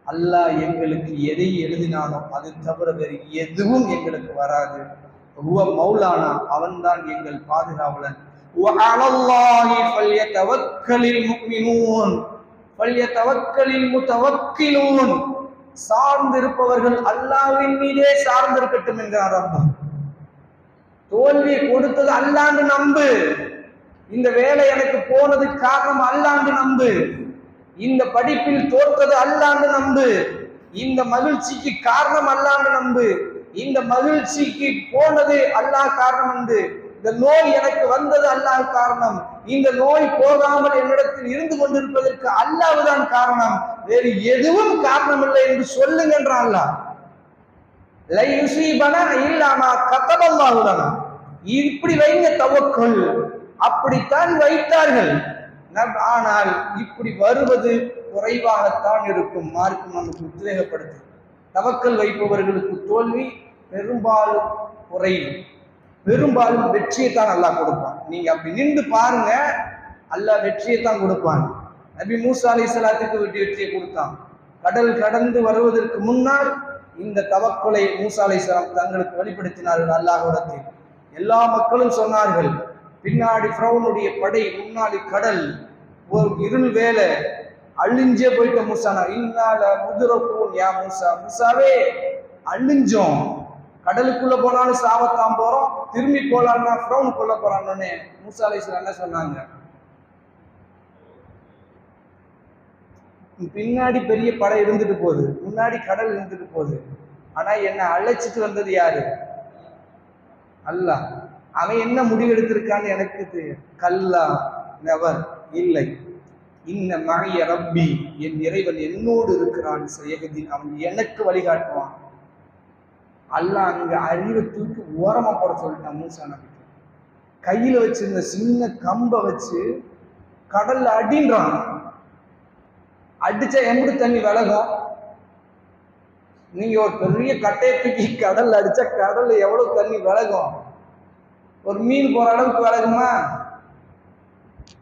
அல்லாஹ் எங்களுக்கு எதை எழுதினானோ அது தவிர வேறு எதுவும் எங்களுக்கு வராது. ஹுவ மௌலானா, அவன்தான் எங்கள் பாதுகாவலன். வ அலல்லாஹி ஃபல்யதவக்கலில் முஃமினூன் ஃபல்யதவக்கலில் முதவக்கிலூன். சார்ந்திருப்பவர்கள் அல்லாஹ்வின் மீதே சார்ந்திருக்கட்டும் என்கிறார் அல்லாஹ். தோல்வியை கொடுத்தது அல்லாஹ்னு நம்பு. இந்த வேலை எனக்கு போனது காரணம் அல்லாஹ்னு நம்பு. இந்த படிப்பில் தோற்றது அல்லாஹ்னு நம்பு. இந்த மகிழ்ச்சிக்கு காரணம் அல்லாஹ்னு நம்பு. இந்த மகிழ்ச்சிக்கு போனது அல்லாஹ் காரணம் என்று. இந்த நோய் எனக்கு வந்தது அல்லாஹ் காரணம். இந்த நோய் போகாமல் என்னிடத்தில் இருந்து கொண்டிருப்பதற்கு அல்லாஹ் தான் காரணம், வேறு எதுவும் காரணம் இல்லை என்று சொல்லுங்கன்ற அல்லாஹ். லை யுஸீபனா இல்லா மா கதபல்லாஹு லனா. இப்படி வைங்க தவக்கல். அப்படித்தான் வைத்தார்கள். ஆனால் இப்படி வருவது குறைவாகத்தான் இருக்கும். மார்க்கம் நமக்கு உத்வேகப்படுத்து. தவக்கல் வைப்பவர்களுக்கு தோல்வி பெரும்பாலும் குறைவு, பெரும்பாலும் வெற்றியை தான் அல்லாஹ் கொடுப்பான். நீங்க அப்படி நின்று பாருங்க, அல்லாஹ் வெற்றியை தான் கொடுப்பான். நபி மூசா அலைஹிஸ்ஸலாத்துக்கு வெற்றியை கொடுத்தான். கடல் கடந்து வருவதற்கு முன்னால் இந்த தவக்கலை மூசா அலைஹிஸ்ஸலாம் தங்களுக்கு வெளிப்படுத்தினார்கள் அல்லாஹ்விடத்தில். எல்லா மக்களும் சொன்னார்கள், பின்னாடி ஃபிரௌனுடைய படை, முன்னாடி கடல், ஒரு இருள் வேலை, அழிஞ்சே போயிட்ட மூசானா. இன்னால முதுரக்கூன் யா மூசா, மூசாவே அழிஞ்சோம், கடலுக்குள்ள போனாலும் சாவத்தான் போறோம், திரும்பி போலான்னா ஃபிரௌன் கொல்ல போறான்னு மூசா அலைஹிஸ்ஸலாம் என்ன சொன்னாங்க, பின்னாடி பெரிய படை இருந்துட்டு போகுது, முன்னாடி கடல் இருந்துட்டு போகுது, ஆனா என்ன அழைச்சிட்டு வந்தது யாரு? அல்லாஹ். அவன் என்ன முடிவு எடுத்திருக்கான்னு எனக்கு தெரியும். கல்லா, நெவர், இல்லை. இன்ன மகிய ரப்பி, என் இறைவன் என்னோடு இருக்கிறான், சயகதீன், அவன் எனக்கு வழிகாட்டுவான். அல்லாஹ் அங்க அறிவை தூக்கி ஓரமா போட சொல்லிட்டான் மூசா நபி. கையில வச்சிருந்த சின்ன கம்பை வச்சு கடல்ல அடின்றான். அடிச்சா எப்படி தண்ணி விலகும்? நீங்க ஒரு பெரிய கட்டையை தூக்கி கடல்ல அடிச்சா கடல்ல எவ்வளவு தண்ணி விலகும்? ஒரு மீன் போற அளவுக்கு விலகுமா?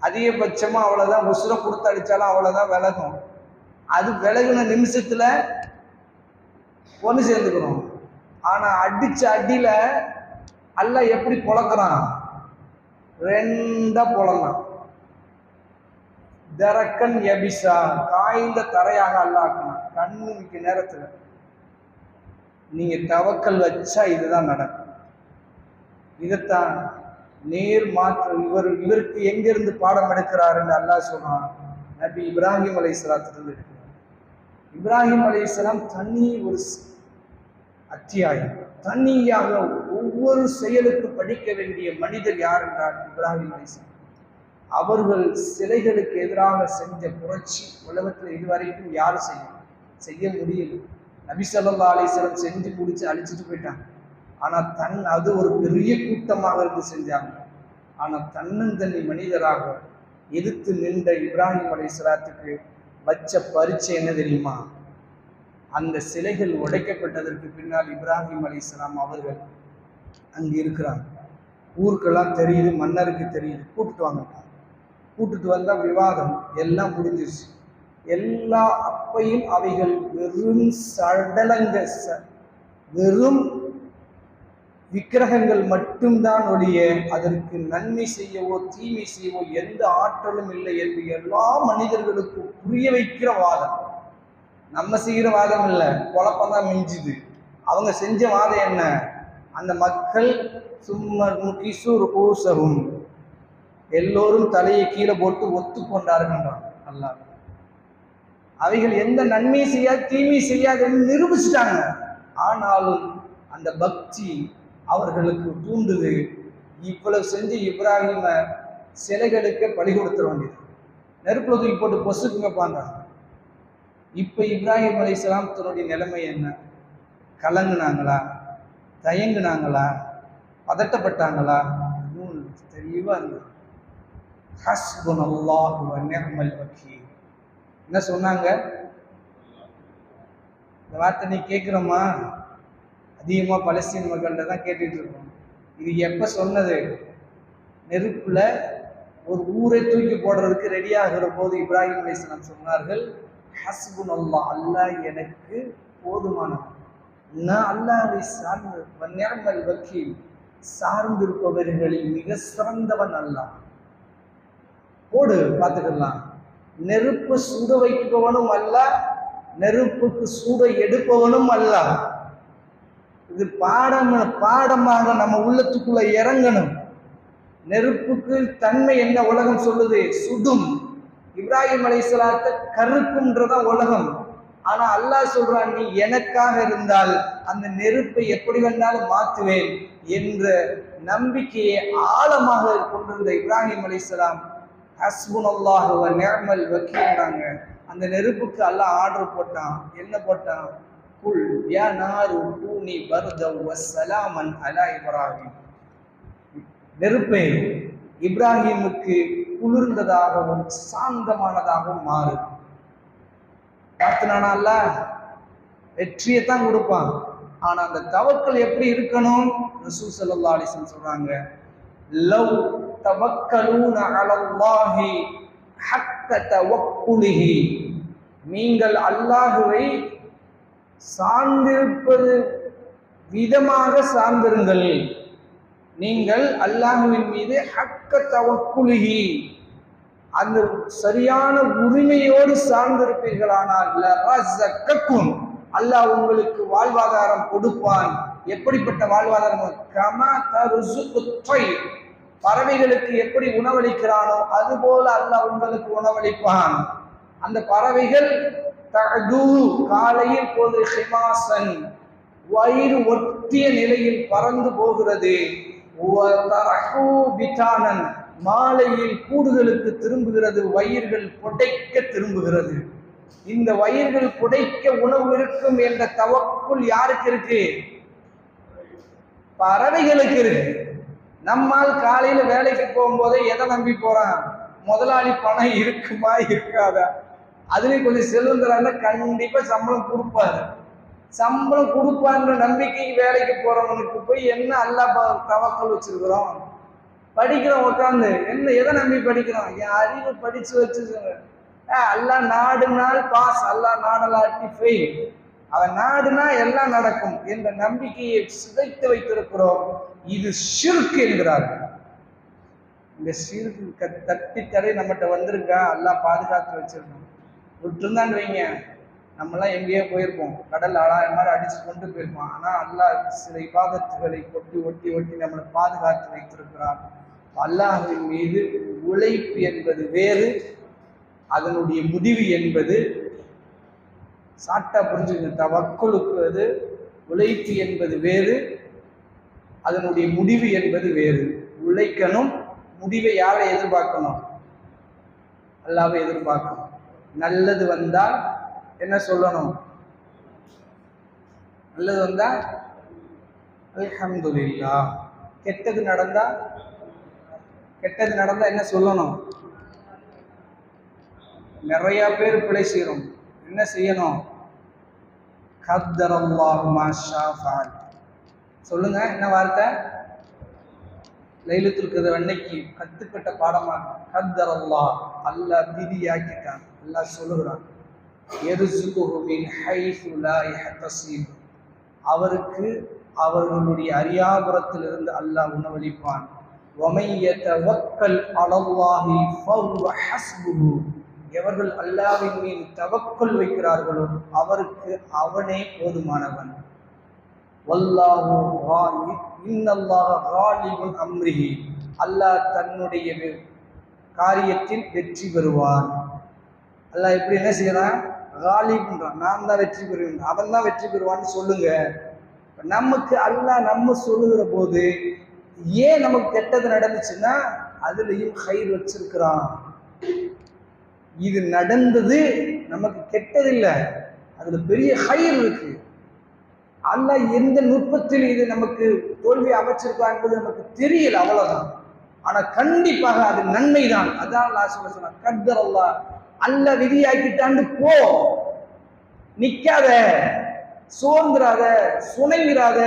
அதிகபட்சமா அவ்வளவுதான். உசுரை கொடுத்து அடிச்சாலும் அவ்வளவுதான் விலகும். அது விலகுன நிமிஷத்துல ஒன்று சேர்ந்துக்கணும். ஆனா அடிச்ச அடியில அல்லாஹ் எப்படி பொழக்கிறான்? ரெண்டா பொழந்தான். தரக்கன் யபிசா, காய்ந்த தரையாக அல்லாஹ் கண்ணு மிக்க நேரத்துல. நீங்க தவக்கல் வச்சா இதுதான் நடக்கும். இதைத்தான் நேர் மாற்று இவருக்கு எங்கிருந்து பாடம் எடுக்கிறார் என்று அல்லாஹ் சொன்னான். நபி இப்ராஹிம் அலைஹிஸ்ஸலாத்திலிருந்து எடுக்கிறார். இப்ராஹிம் அலைஹிஸ்ஸலாம் தனி ஒரு அத்தியாயம், தனியாக ஒவ்வொரு செயலுக்கு படிக்க வேண்டிய மனிதர் யார் என்றார் இப்ராஹிம் அலைஹிஸ்ஸலாம். அவர்கள் சிலைகளுக்கு எதிராக செஞ்ச புரட்சி உலகத்தில் இதுவரைக்கும் யாரும் செய்ய முடியல. நபி ஸல்லல்லாஹு அலைஹி வஸல்லம் செஞ்சு முடிச்சு அழிச்சிட்டு போயிட்டாங்க. ஆனா அது ஒரு பெரிய கூட்டமாக இருந்து செஞ்சாங்க. ஆனா தன்னந்தனி மனிதராக எதிர்த்து நின்ற இப்ராஹிம் அலைஹிஸ்ஸலாத்துக்கு வச்ச பரீட்சை என்ன தெரியுமா? அந்த சிலைகள் உடைக்கப்பட்டதற்கு பின்னால் இப்ராஹிம் அலைஹிஸ்ஸலாம் அவர்கள் அங்கே இருக்கிறாங்க. ஊருக்கெல்லாம் தெரியுது, மன்னருக்கு தெரியுது. கூப்பிட்டு வாங்க. கூப்பிட்டு வந்தா விவாதம் எல்லாம் முடிஞ்சிருச்சு. எல்லா அப்பையும் அவைகள் வெறும் சடலங்க, வெறும் விக்கிரகங்கள் மட்டும்தான் ஒழிய அதற்கு நன்மை செய்யவோ தீமை செய்யவோ எந்த ஆற்றலும் இல்லை என்று எல்லா மனிதர்களுக்கும் புரிய வைக்கிற வாதம். நம்ம செய்கிற வாதம் இல்லை, குழப்பம்தான் மிஞ்சுது. அவங்க செஞ்ச வாதம் என்ன? அந்த மக்கள் சும்மர் எல்லோரும் தலையை கீழே போட்டு ஒத்துக்கொண்டார்கள். அல்லாஹ் அவைகள் எந்த நன்மை செய்யாது தீமை செய்யாதுன்னு நிரூபிச்சிட்டாங்க. ஆனாலும் அந்த பக்தி அவர்களுக்கு தூண்டுது. இவ்வளவு செஞ்சு இப்ராஹிம சிலைகளுக்கு பலி கொடுத்துட வேண்டியது, நெருப்புல தூக்கி போட்டு பொசுக்குங்க பாங்க. இப்ப இப்ராஹிம் அலைஹிஸ்ஸலாம் தன்னுடைய நிலைமை என்ன? கலங்குனாங்களா? தயங்குனாங்களா? பதட்டப்பட்டாங்களா? தெளிவா இருந்தது. ஹஸ்புனல்லாஹு வ நிஅமல் வக்கீல். என்ன சொன்னாங்க? இந்த வார்த்தை நீ கேட்குறோமா? அதிகமாக பலஸ்தீன் மக்கள்கிட்ட தான் கேட்டுட்டு இருக்கோம். இது எப்போ சொன்னது? நெருப்புல ஒரு ஊரை தூக்கி போடுறதுக்கு ரெடி ஆகிற போது இப்ராஹிம் அலைஹிஸ்ஸலாம் சொன்னார்கள், ஹஸ்புனல்லாஹ், அல்லாஹ் எனக்கு போதுமானவன், நான் அல்லாஹ்வை சார்ந்து நிஅமல் வக்கீல், சார்ந்திருப்பவர்களில் மிக சிறந்தவன் அல்லாஹ். போடு பார்த்துக்கலாம். நெருப்பு சூட வைப்பவனும் அல்ல, நெருப்புக்கு சூட எடுப்பவனும் அல்ல. இது பாடமாக நம்ம உள்ளத்துக்குள்ள இறங்கணும். நெருப்புக்கு தன்மை என்ன உலகம் சொல்லுது? சுடும். இப்ராஹிம் அலைஹிஸ்ஸலாத்தை கருக்கும்ன்றதான் உலகம். ஆனா அல்லாஹ் சொல்றான், நீ எனக்காக இருந்தால் அந்த நெருப்பை எப்படி வேணாலும் மாற்றுவேன் என்ற நம்பிக்கையை ஆழமாக கொண்டிருந்த இப்ராஹிம் அலைஹிஸ்ஸலாம் ஹஸ்புனல்லாஹு வ நிஅமல் வக்கீல்னாங்க. அந்த நெருப்புக்கு அல்லாஹ் ஆர்டர் போட்டான். என்ன போட்டான்? குல் யா நாரு கூனி பர்தன் வ ஸலாமன் அலா இப்ராஹிம். நெருப்பை இப்ராஹிமுக்கு குளிர்ந்ததாகவும் சாந்தமானதாகவும் மாறு. பார்த்துனானா அல்லாஹ் வெற்றியை தான் கொடுப்பான். ஆனா அந்த தவக்கல் எப்படி இருக்கணும்? ரசூல் ஸல்லல்லாஹு அலைஹி வஸல்லம் சொல்றாங்க, லவ் தவக்கலூன அலல்லாஹி ஹக்க தவக்குலிஹி, நீங்கள் அல்லாஹுவை சார்ந்திருப்பது விதமாக சார்ந்திருங்கள். நீங்கள் அல்லாஹுவின் மீது ஹக்க தவக்குலிஹி, அந்த சரியான உரிமையோடு சார்ந்திருப்பீர்களானால் லரஸக்கக்கும், அல்லாஹ் உங்களுக்கு வாழ்வாதாரம் கொடுப்பான். எப்படிப்பட்ட வாழ்வாதாரம்? கமா தர்ஸுகுத் தைர், பறவைகளுக்கு எப்படி உணவளிக்கிறானோ அதுபோல அல்லாஹ் உங்களுக்கு உணவளிப்பான். அந்த பறவைகள் தஅது, காலையில் போது ஹிமாசன், வயிறு ஒட்டிய நிலையில் பறந்து போகிறது. வதரஹு பிதானன், மாலையில் கூடுகளுக்கு திரும்புகிறது, வயிர்கள் புடைக்க திரும்புகிறது. இந்த வயிர்கள் புடைக்க உணவு இருக்கும் என்ற தவக்குல் யாருக்கு இருக்கு? பறவைகளுக்கு இருக்கு. நம்மால் காலையில வேலைக்கு போகும்போதே எதை நம்பி போறான்? முதலாளி பணம் இருக்குமா இருக்காதா? அதுலயும் கொஞ்சம் செல்வந்தரான கண்டிப்பா சம்பளம் கொடுப்பாரு. சம்பளம் கொடுப்பான்ற நம்பிக்கைக்கு வேலைக்கு போறவனுக்கு போய் என்ன அல்லாஹ் தவக்கல் வச்சிருக்கிறோம்? படிக்கிறோம் உட்காந்து, என்ன எதை நம்பி படிக்கிறோம்? என் அறிவு படிச்சு வச்சுருங்க. அல்லாஹ் நாடுனால் பாஸ், அல்லாஹ் நாடலாட்டி ஃபெயில். அவன் நாடுனா எல்லாம் நடக்கும் என்ற நம்பிக்கையை சிதைத்து வைத்திருக்கிறோம். இது ஷிர்க் என்கிறார்கள். இந்த ஷிர்க் தட்டி தடை நம்மகிட்ட வந்திருக்கா? அல்லாஹ் பாதுகாத்து வச்சிருக்கோம். விட்டுருந்தான்னு வைங்க, நம்மளாம் எங்கேயோ போயிருப்போம், கடல் மாதிரி அடிச்சு கொண்டு போயிருப்போம். ஆனா அல்லாஹ் சில இபாதத்துகளை கொட்டி ஒட்டி ஒட்டி நம்மளை பாதுகாத்து வைத்திருக்கிறார். அல்லாஹ்வின் மீது உழைப்பு என்பது வேறு, அதனுடைய முடிவு என்பது சாட்டா புரிஞ்சுங்க. தவக்குலுக்கு அது உழைப்பு என்பது வேறு, அதனுடைய முடிவு என்பது வேறு. உழைக்கணும், முடிவை யாரை எதிர்பார்க்கணும்? அல்லாஹ்வை எதிர்பார்க்கணும். நல்லது வந்தால் என்ன சொல்லணும்? நல்லது வந்தா அல்ஹம்துலில்லாஹ். கெட்டது நடந்தா என்ன சொல்லணும்? நிறைய பேர் பிழை செய்யறோம். என்ன செய்யணும்? கத்தரல்லாஹு மா ஷா ஃபஅல். சொல்லுங்க, என்ன வார்த்தை? லைலத்துல் கத்ர் அன்னைக்கு கத்துக்கிட்ட பாடமா கத்தரல்லாஹ், அல்லாஹ் விதியாக்கிட்டான். அல்லாஹ் சொல்லுகிறான், யர்ஸுகுஹு மின் ஹைஸு லா யஹ்தஸிப், அவருக்கு அவர்களுடைய அரியாபுரத்திலிருந்து அல்லாஹ் உணவளிப்பான். وَمَن يَتَوَكَّلْ عَلَى اللَّهِ فَهُوَ حَسْبُهُ. எவர்கள் அல்லாஹ்வின் மீது தவக்கல் வைக்கிறார்களோ அவருக்கு அவனே போதுமானவன். வல்லாஹு காலிப் இன்னல்லாஹ காலிபுன் அம்ரிஹி. அல்லாஹ் தன்னுடைய காரியத்தில் வெற்றி பெறுவான். அல்லாஹ் எப்படி என்ன செய்யறான்? காலிப்ன்றான். நான் தான் வெற்றி பெறுவேன், அவன் தான் வெற்றி பெறுவான்னு சொல்லுங்க. நமக்கு அல்லாஹ் நம்ம சொல்லுகிற போது ஏன் நமக்கு கெட்டது நடந்துச்சுன்னா அதுலயும் கயிறு வச்சிருக்கிறான். இது நடந்தது நமக்கு கெட்டது இல்லை, அதுல பெரிய கயிறு இருக்கு. அல்லாஹ் எந்த நுட்பத்தில் இது நமக்கு தோல்வி அமைச்சிருக்கா என்பது நமக்கு தெரியல, அவ்வளவுதான். ஆனா கண்டிப்பாக அது நன்மை தான். அதான் அல்லாஹ் சொல்றான், கத்தர் அல்லாஹ் விதியாக்கிட்டான்னு போ, நிக்காத, சோர்ந்துராத, சுனைவிராத,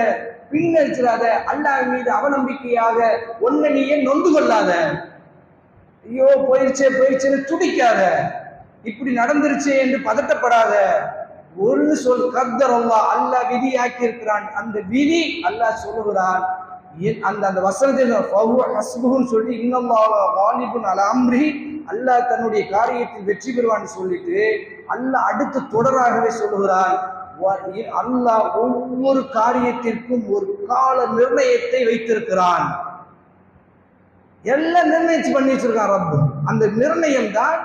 பின்னடிச்சிடாத, அல்லாஹ் மீது அவநம்பிக்கையாக ஒன்ன நீயே நொந்து கொள்ளாத. ஐயோ போயிடுச்சுன்னு துடிக்காத, இப்படி நடந்துருச்சே என்று பதட்டப்படாத. ஒரு சொல் கத்தர் அல்லாஹ் விதியாக்கி இருக்கிறான். அந்த விதி அல்லாஹ் சொல்லுகிறான். அந்த வசனத்தில் சொல்லி இன்னல்லாஹ காலிபுன் அலா அம்ரிஹி, அல்லாஹ் தன்னுடைய காரியத்தில் வெற்றி பெறுவான்னு சொல்லிட்டு அல்லாஹ் அடுத்து தொடராகவே சொல்லுகிறான், அல்லாஹ் ஒவ்வொரு காரியத்திற்கும் ஒரு கால நிர்ணயத்தை வைத்திருக்கிறான். எல்லாம் நிர்ணயிச்சு பண்ணி வச்சிருக்கான் ரப்பு. அந்த நிர்ணயம் தான்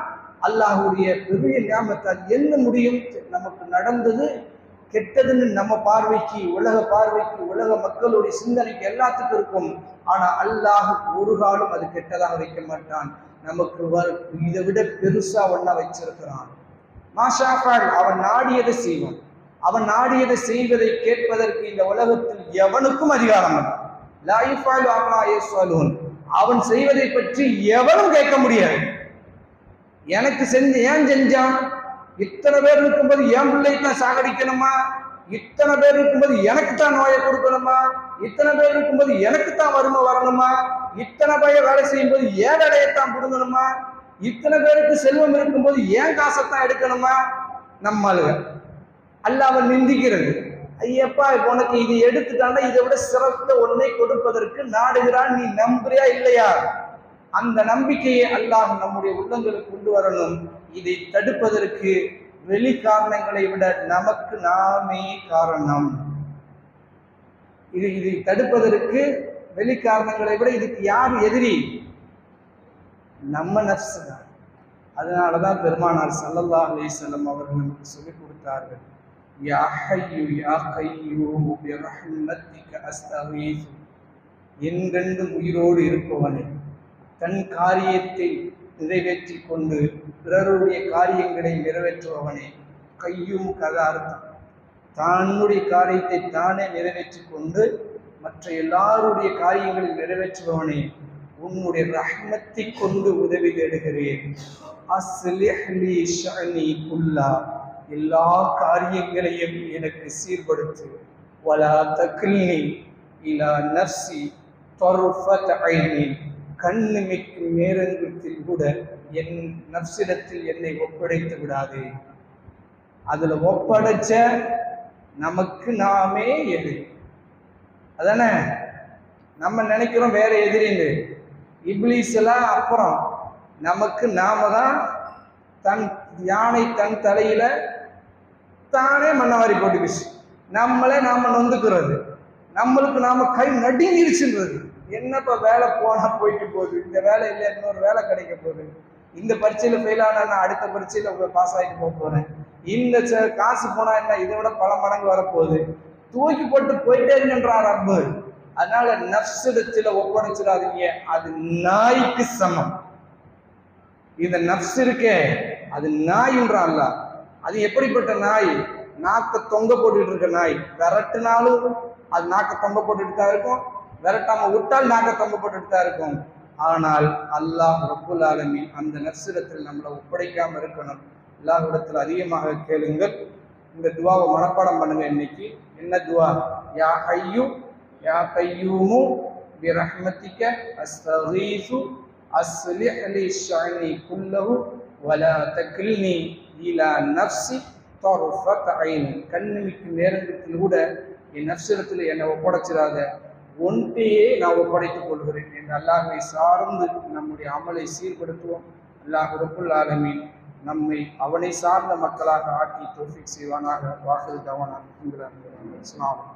அல்லாஹுடைய பெரிய ஞாபகத்தால் என்ன முடியும். நமக்கு நடந்தது கெட்டதுன்னு நம்ம பார்வைக்கு, உலக பார்வைக்கு, உலக மக்களுடைய சிந்தனைக்கு எல்லாத்துக்கும் இருக்கும். ஆனா அல்லாஹ் ஒரு காலம் அது கெட்டதாக வைக்க மாட்டான். நமக்கு இதை விட பெருசா ஒன்னா வச்சிருக்கிறான். மாஷாஃபால் அவன் நாடியதை செய்வான். அவன் நாடியதை செய்வதை கேட்பதற்கு இந்த உலகத்தில் எவனுக்கும் அதிகாரம் இல்லை. அவன் செய்வதை பற்றி எவனும் கேட்க முடியாது. எனக்கு ஏன் செஞ்சான்? இத்தனை பேர் இருக்கும்போது என் பிள்ளை தான் சாகடிக்கணுமா? இத்தனை பேர் இருக்கும்போது எனக்கு தான் நோயை கொடுக்கணுமா? இத்தனை பேர் இருக்கும்போது எனக்கு தான் வறுமை வரணுமா? இத்தனை பேர் வேலை செய்யும் போது ஏன் வேலையைத்தான் கொடுக்கணுமா? இத்தனை பேருக்கு செல்வம் இருக்கும்போது ஏன் காசைத்தான் எடுக்கணுமா? நம்மளுங்க அல்லாஹ்வை நிந்திக்கிறது. ஐயப்பா உனக்கு இது எடுத்துட்டாண்டா இதை விட சிறந்த ஒன்றை கொடுப்பதற்கு நாடுகிறான். நீ நம்புறியா இல்லையா? அந்த நம்பிக்கையை அல்லாஹ் நம்முடைய உள்ளங்களுக்கு கொண்டு வரணும். இதை தடுப்பதற்கு வெளி காரணங்களை விட நமக்கு நாமே காரணம். இதை தடுப்பதற்கு வெளி காரணங்களை விட இதுக்கு யார் எதிரி? நம்ம நஃப்ஸ் தான். அதனாலதான் பெருமானார் ஸல்லல்லாஹு அலைஹி வஸல்லம் அவர்கள் நமக்கு சொல்லிக் கொடுத்தார்கள், யா ஹய்யு யா கய்யூம் பிரஹ்மத்திக அஸ்தகீஸ். என்றென்றும் உயிரோடு இருப்பவனே, தன் காரியத்தை நிறைவேற்றி கொண்டு பிறருடைய காரியங்களை நிறைவேற்றுபவனே. கையும் கதை அர்த்தம், தன்னுடைய காரியத்தை தானே நிறைவேற்றி கொண்டு மற்ற எல்லாருடைய காரியங்களை நிறைவேற்றுபவனே, உன்னுடைய ரஹ்மத்தை கொண்டு உதவி தேடுகிறேன். அஸ்லிஹ் லீ ஷஅனி குல்லா, எல்லா காரியங்களையும் எனக்கு சீர்படுத்து. வலா தக்ல்னி இலா நஃப்ஸி தர்ஃபத ஐனி, கண்ணிமைக்கும் நேரத்தில் கூட என் நஃப்ஸிடத்தில் என்னை ஒப்படைத்து விடாதே. அதுல ஒப்படைச்ச நமக்கு நாமே எதிரி. அதானே நம்ம நினைக்கிறோம் வேற எதிரின்னு. இப்லீஸ் எல்லாம் அப்புறம், நமக்கு நாம தான் தன் யானை தன் தலையில தானே மண்ணவாரி போட்டுக்கிச்சு. நம்மளே நாம நொந்துக்கிறது, நம்மளுக்கு நாம கை நடுங்கிருச்சுன்றது. என்னப்பா வேலை போனா போயிட்டு போகுது, இந்த வேலை இல்லை இன்னொரு வேலை கிடைக்க போகுது, இந்த பரீட்சையில ஃபெயில் ஆனா நான் அடுத்த பரீட்சையில பாஸ் ஆகிட்டு போக போறேன், இந்த காசு போனா என்ன இதை விட பல மடங்கு வரப்போகுது, தூக்கி போட்டு போயிட்டே இருக்கின்றான் ரப்பு. அதனால நஃப்ஸிடத்துல ஒப்படைச்சிடாதீங்க, அது நாய்க்கு சமம். இந்த நஃப்ஸ் இருக்கே அது நாயின்றான் அல்லாஹ். அது எப்படிப்பட்ட நாய்? நாக்க தொங்க போட்டுட்டு இருக்க நாய். விரட்டுனாலும் அது நாக்க தொங்க போட்டுட்டு தான் இருக்கும், விரட்டாம விட்டால் நாக்க தொங்க போட்டுட்டு தான் இருக்கும். ஆனால் அல்லாஹ் ரப்புல் ஆலமீன் அந்த நஃப்ஸிடத்தில் நம்மளை ஒப்படைக்காம இருக்கணும். அல்லாஹ்விடத்தில் அதிகமாக கேளுங்கள். இந்த துவாவை மனப்பாடம் பண்ணுங்க. இன்னைக்கு என்ன துவா? யா ஹய்யு யா கய்யூமு பிரஹ்மத்திக அஸ்தகீசு அஸ்லிஹ் லி ஷஅனி குல்லஹு வலா தக்ல்னி இலா நஃப்ஸி தர்ஃபத ஐன். கண்ணிமைக்கும் நேரத்தில் கூட என் நஃப்ஸிடத்தில் என்னை ஒப்படைச்சிடாத, ஒன்றையே நான் ஒப்படைத்துக் கொள்கிறேன் என்று அல்லாஹ்வை சார்ந்து நம்முடைய அமலை சீர்படுத்துவோம். அல்லாஹ் ரப்புல் ஆலமீன் நம்மை அவனை சார்ந்த மக்களாக ஆக்கி தௌஃபீக் செய்வானாக. வாஹிரு தஅவானா அல்ஹம்துலில்லாஹி ரப்பில் ஆலமீன்.